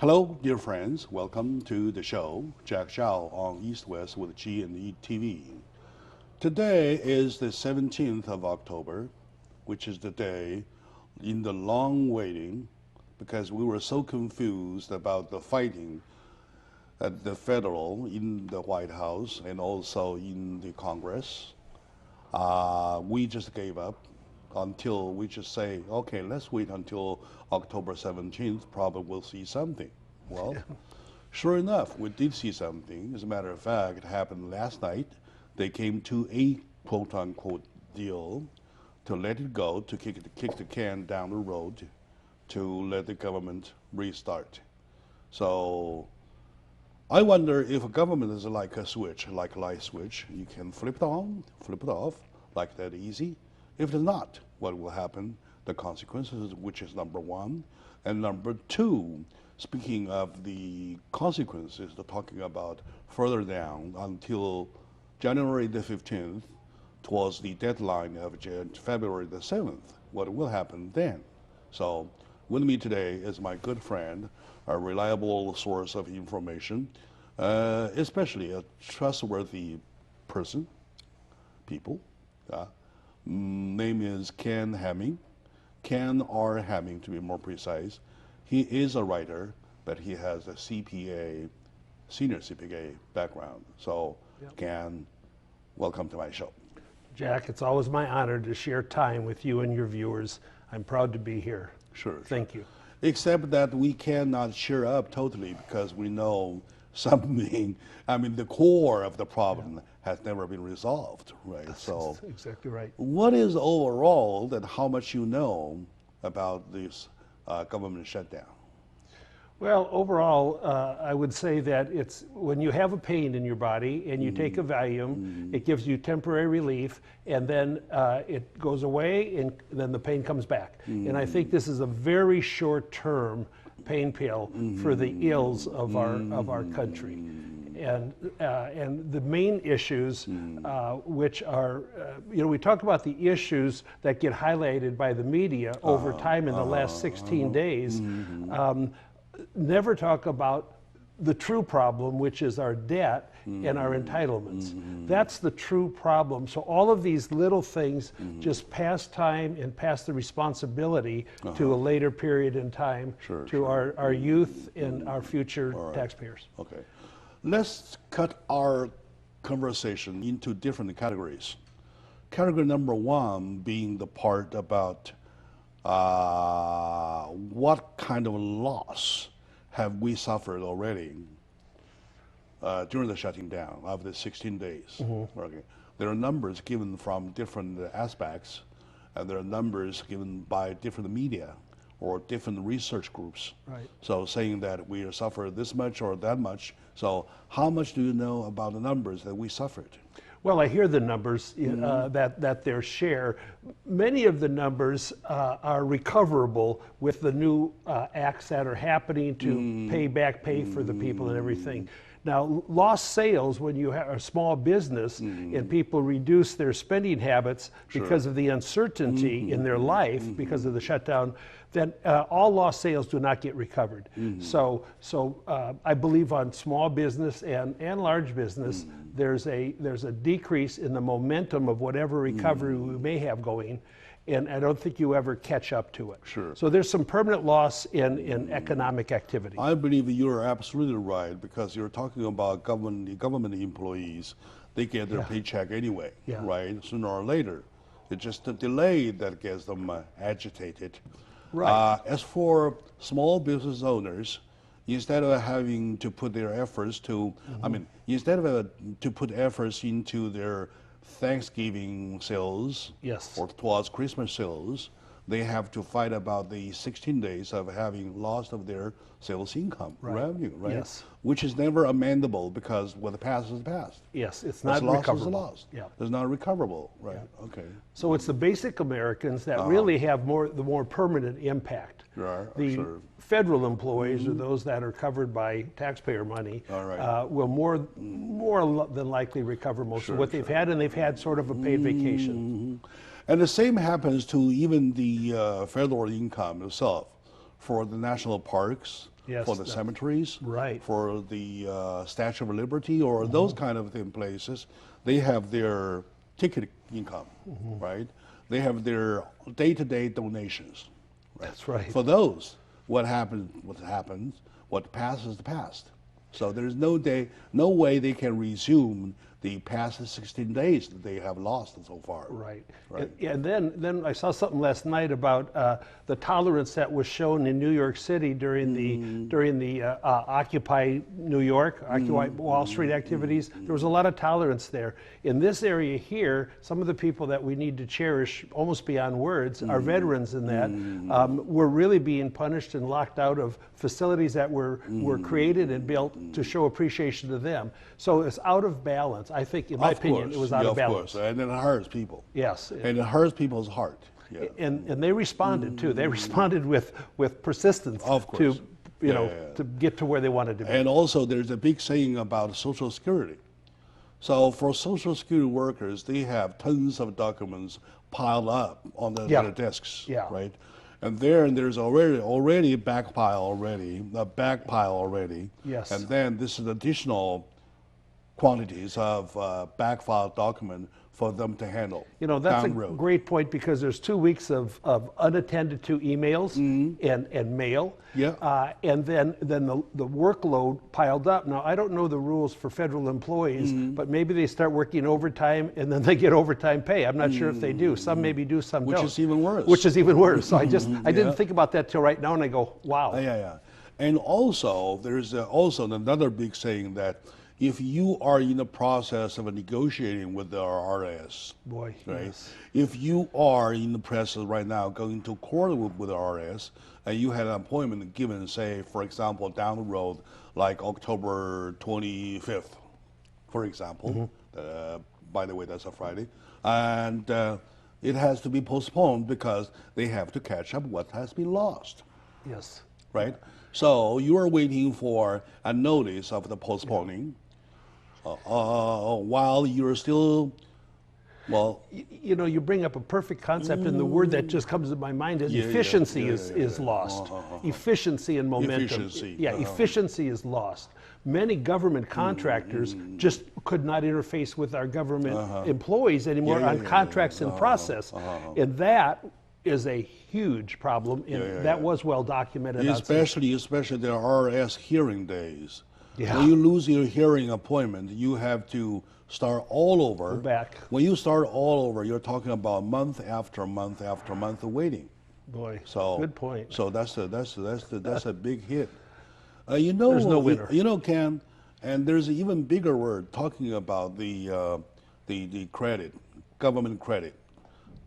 Hello, dear friends. Welcome to the show, Jack Zhao on East West with G&E TV. Today is the 17th of October, which is the day in the long waiting because we were so confused about the fighting at the federal, in the White House, and also in the Congress. We just gave up until we just say, okay, let's wait until October 17th, probably we'll see something. Well, sure enough, we did see something. As a matter of fact, it happened last night. They came to a quote-unquote deal to let it go, to kick the can down the road, to let the government restart. So I wonder if a government is like a switch, like a light switch. You can flip it on, flip it off, like that easy. If it's not, what will happen? The consequences, which is number one. And number two, speaking of the consequences, they're talking about further down until January the 15th, towards the deadline of February the 7th. What will happen then? So with me today is my good friend, a reliable source of information, especially a trustworthy person, people. Name is Ken Hemming, Ken R. Hemming to be more precise. He is a writer, but he has a CPA, senior CPA background. So Ken, welcome to my show. Jack, it's always my honor to share time with you and your viewers. I'm proud to be here. Sure. Thank you. Except that we cannot cheer up totally because we know something, I mean, the core of the problem has never been resolved, right? That's exactly right. What is overall that how much you know about this government shutdown? Well, overall, I would say that it's when you have a pain in your body and you take a Valium, it gives you temporary relief, and then it goes away, and then the pain comes back. And I think this is a very short-term pain pill for the ills of our country. And the main issues, which are, we talk about the issues that get highlighted by the media over time in the last 16 days. Never talk about the true problem, which is our debt and our entitlements. That's the true problem. So all of these little things just pass time and pass the responsibility to a later period in time to our youth and our future taxpayers. Okay. Let's cut our conversation into different categories. Category number one being the part about what kind of loss have we suffered already during the shutting down of the 16 days? Okay. There are numbers given from different aspects, and there are numbers given by different media or different research groups. Right. So saying that we suffered this much or that much. So how much do you know about the numbers that we suffered? Well, I hear the numbers that they're share. Many of the numbers are recoverable with the new acts that are happening to pay for the people and everything. Now, lost sales when you have a small business and people reduce their spending habits because of the uncertainty in their life because of the shutdown, then all lost sales do not get recovered. So I believe on small business and large business, there's a decrease in the momentum of whatever recovery we may have going. And I don't think you ever catch up to it. Sure. So there's some permanent loss in economic activity. I believe you're absolutely right because you're talking about government employees. They get their paycheck anyway, right? Sooner or later. It's just the delay that gets them agitated. Right. As for small business owners, instead of having to put their efforts to, instead of to put efforts into their Thanksgiving sales or towards Christmas sales, they have to fight about the 16 days of having lost of their sales income, revenue, right? Yes. Which is never amendable because what the past is past. Yes, it's What's not lost recoverable. is lost. Yeah. It's not recoverable, right? Okay. So it's the basic Americans that really have the more permanent impact. The federal employees or those that are covered by taxpayer money will more than likely recover most of what they've had, and they've had sort of a paid vacation. And the same happens to even the federal income itself. For the national parks, Yes, for the cemeteries, right. for the Statue of Liberty, or those kind of thing places. They have their ticket income, right? They have their day-to-day donations. That's right. For those, what happens, what passes is the past. So there's no way they can resume the past 16 days that they have lost so far. Right. Right. And then I saw something last night about the tolerance that was shown in New York City during the Occupy New York, Occupy Wall Street activities. There was a lot of tolerance there. In this area here, some of the people that we need to cherish almost beyond words are veterans in that were really being punished and locked out of facilities that were created and built to show appreciation to them. So it's out of balance. I think, in my opinion, it was out of balance. Of course, and it hurts people. Yes. And it hurts people's heart. Yeah. And they responded too. They responded with persistence Of course. to get to where they wanted to be. And also, there's a big saying about Social Security. So for Social Security workers, they have tons of documents piled up on their desks, Yeah. right? And there's already a back pile already. Yes. And then this is additional quantities of back file document for them to handle. That's a down the road. great point, because there's 2 weeks of unattended to emails and mail. Yeah. And then the workload piled up. Now, I don't know the rules for federal employees, but maybe they start working overtime and then they get overtime pay. I'm not sure if they do. Some maybe do, some Which don't. is even worse. Which is even worse. So I didn't think about that till right now, and I go, wow. Yeah. And also, there's also another big saying that if you are in the process of negotiating with the RS, Boy, right? yes. If you are in the process right now going to court with the RS, and you had an appointment given, say, for example, down the road, like October 25th, for example. By the way, that's a Friday, and it has to be postponed because they have to catch up what has been lost. Yes. Right? So you are waiting for a notice of the postponing while you're still, well, You bring up a perfect concept, and the word that just comes to my mind is efficiency is lost. Efficiency and momentum. Efficiency. Efficiency is lost. Many government contractors just could not interface with our government employees anymore on contracts in process. And that is a huge problem, and that was well documented. especially the RS hearing days. Yeah. When you lose your hearing appointment, you have to start all over. Go back. When you start all over, you're talking about month after month after month of waiting. Boy, So good point. So that's a big hit. There's no winner. Ken, and there's an even bigger word talking about the credit, government credit,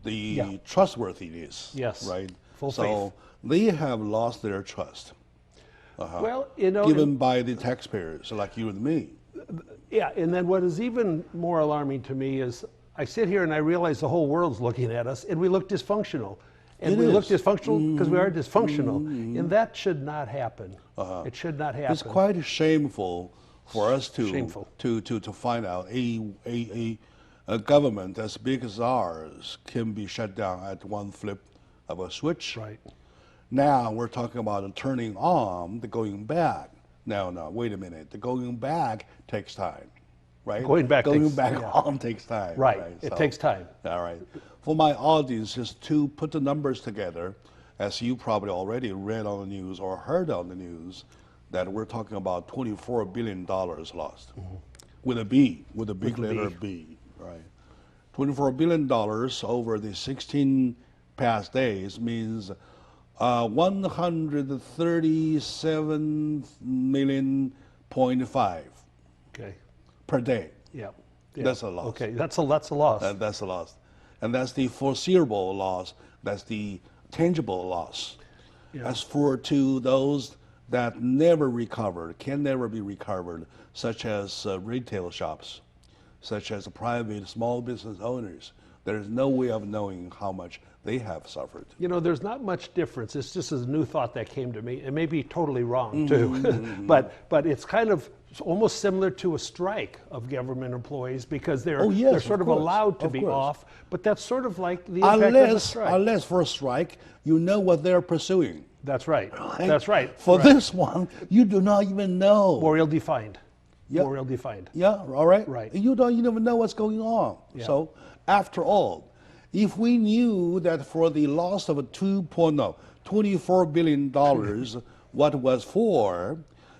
the trustworthiness. Yes. Right. Full so faith. they have lost their trust. Well, Given by the taxpayers like you and me. yeah, and then what is even more alarming to me is I sit here and I realize the whole world's looking at us, and we look dysfunctional. And we look dysfunctional because we are dysfunctional, and that should not happen. It should not happen. It's quite shameful for us to Shameful. to find out a government as big as ours can be shut down at one flip of a switch. Right. Now we're talking about the turning on, the going back. No, wait a minute. The going back takes time, right? Going back on takes time. Right. It takes time. All right. For my audience, just to put the numbers together, as you probably already read on the news or heard on the news, that we're talking about $24 billion lost. With a B, with a big letter B, right? $24 billion over the 16 past days means 137 million point five Okay. per day. Yeah. That's a loss. Okay, that's a loss. That's a loss. And that's the foreseeable loss. That's the tangible loss. Yeah. As for to those that never recovered, can never be recovered, such as retail shops, such as private small business owners, there is no way of knowing how much they have suffered. There's not much difference. It's just a new thought that came to me. It may be totally wrong too, but it's kind of almost similar to a strike of government employees because they're sort of allowed to be off. But that's sort of like the impact of a strike. Unless for a strike, you know what they're pursuing. That's right. Right? That's right. For Right. this one, you do not even know. Memorial defined. Yeah. Memorial defined. Yeah, all right? Right. You don't even know what's going on. Yeah. So, after all, if we knew that for the loss of $24 billion, what was for,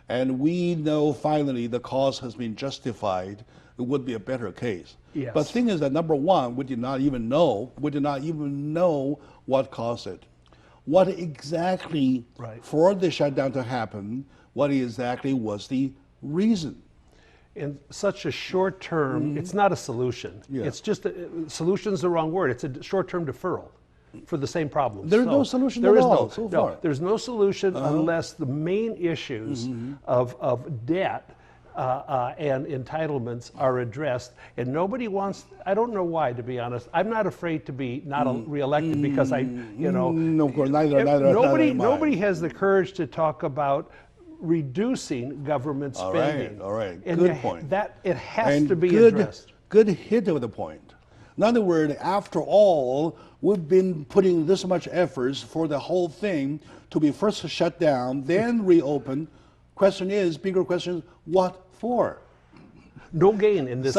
and we know finally the cause has been justified, it would be a better case. Yes. But thing is that number one, we did not even know what caused it. What exactly Right. for the shutdown to happen, what exactly was the reason? In such a short term, it's not a solution. Yeah. It's just, solution's the wrong word. It's a short-term deferral for the same problem. There's no solution there at is all so far. There's no solution unless the main issues of debt and entitlements are addressed. And nobody wants, I don't know why, to be honest. I'm not afraid to be not reelected because No, of course, neither nobody, am I. nobody has the courage to talk about reducing government All right, spending. all right. And Good point. That it has And to be good, addressed. good hit of the point. In other words, after all, we've been putting this much efforts for the whole thing to be first shut down, then reopen. Bigger question is, what for? No gain in this.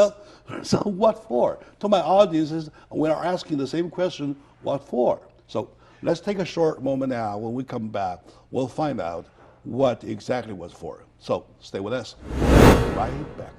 So what for? To my audiences, we are asking the same question, what for? So let's take a short moment now. When we come back, we'll find out what exactly was for. So stay with us. Right back.